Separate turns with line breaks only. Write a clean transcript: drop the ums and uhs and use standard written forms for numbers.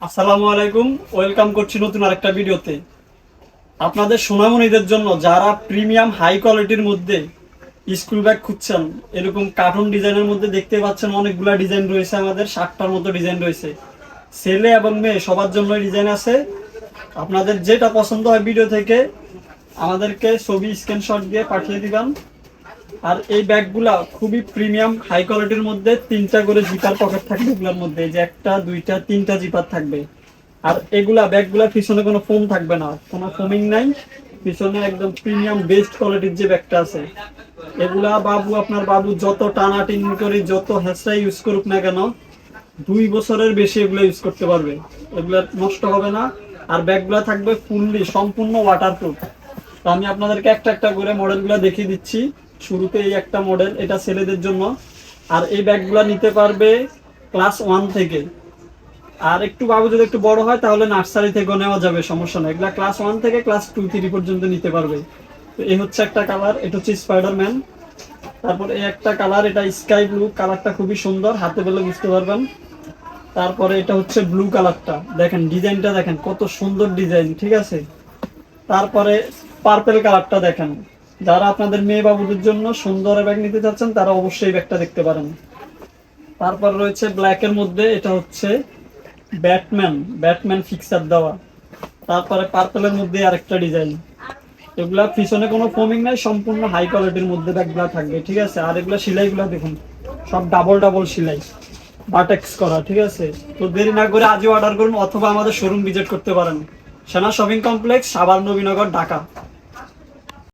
আসসালামু আলাইকুম, ওয়েলকাম করছি নতুন আরেকটা ভিডিওতে। আপনাদের সোনামণিদের জন্য যারা প্রিমিয়াম হাই কোয়ালিটির মধ্যে স্কুল ব্যাগ খুঁজছেন, এরকম কার্টুন ডিজাইনের মধ্যে দেখতে পাচ্ছেন অনেকগুলা ডিজাইন রয়েছে, আমাদের 60টার মতো ডিজাইন রয়েছে। ছেলে এবং মেয়ে সবার জন্য ডিজাইন আছে। আপনাদের যেটা পছন্দ হয় ভিডিও থেকে আমাদেরকে ছবি স্ক্রিনশট দিয়ে পাঠিয়ে দিবেন। আর এই ব্যাগগুলা খুবই প্রিমিয়াম হাই কোয়ালিটির মধ্যে, 3টা করে জিপার পকেট থাকবে এগুলোর মধ্যে, যে একটা দুইটা তিনটা জিপার থাকবে। আর এগুলা ব্যাগগুলা পিছনে কোনো ফোম থাকবে না, কোনো ফোমিং নাই পিছনে, একদম প্রিমিয়াম বেস্ট কোয়ালিটির যে ব্যাগটা আছে। এগুলা বাবু, আপনার বাবু যত টানাটিন করে যত হ্যাসরা ইউজ করুক না কেন, 2 বছরের বেশি এগুলো ইউজ করতে পারবে, এগুলা নষ্ট হবে না। আর ব্যাগগুলা থাকবে ফুললি সম্পূর্ণ ওয়াটারপ্রুফ। তো আমি আপনাদেরকে একটা একটা করে মডেলগুলো দেখিয়ে দিচ্ছি। শুরুতে এই একটা মডেল, এটা ছেলেদের জন্য। আর এই ব্যাগগুলো নিতে পারবে ক্লাস 1 থেকে। আর একটু বাবু যদি একটু বড় হয় তাহলে নার্সারি থেকেও নেওয়া যাবে, সমস্যা নেই। এগুলা ক্লাস 1 থেকে ক্লাস 2-3 পর্যন্ত নিতে পারবে। তো এই হচ্ছে একটা কালার, এটা হচ্ছে স্পাইডারম্যান। তারপর এই একটা কালার, এটা স্কাই ব্লু কালারটা, খুবই সুন্দর, হাতে পেলে বুঝতে পারবেন। তারপরে এটা হচ্ছে ব্লু কালারটা, দেখেন ডিজাইনটা দেখেন কত সুন্দর ডিজাইন, ঠিক আছে। তারপরে পার্পেল কালারটা দেখেন, যারা আপনাদের মেয়ে বাবুদের জন্য সুন্দর ব্যাগ নিতে চাচ্ছেন তারা অবশ্যই ব্যাগটা দেখতে পারেন। তারপর রয়েছে ব্ল্যাক এর মধ্যে, এটা হচ্ছে ব্যাটম্যান, ব্যাটম্যান ফিক্সার দেওয়া। তারপরে পার্পেলের মধ্যে আরেকটা ডিজাইন। এগুলা পিছনে কোনো ফোমিং নাই, সম্পূর্ণ হাই কোয়ালিটির মধ্যে ব্যাগগুলা থাকবে, ঠিক আছে। আর এগুলা সেলাইগুলা দেখুন, সব ডাবল ডাবল সেলাই, বাটেক্স করা, ঠিক আছে। তো দেরি না করে আজই অর্ডার করুন, অথবা আমাদের শোরুম ভিজিট করতে পারেন। সেনা শপিং কমপ্লেক্স, সাভার, নবীনগর, ঢাকা।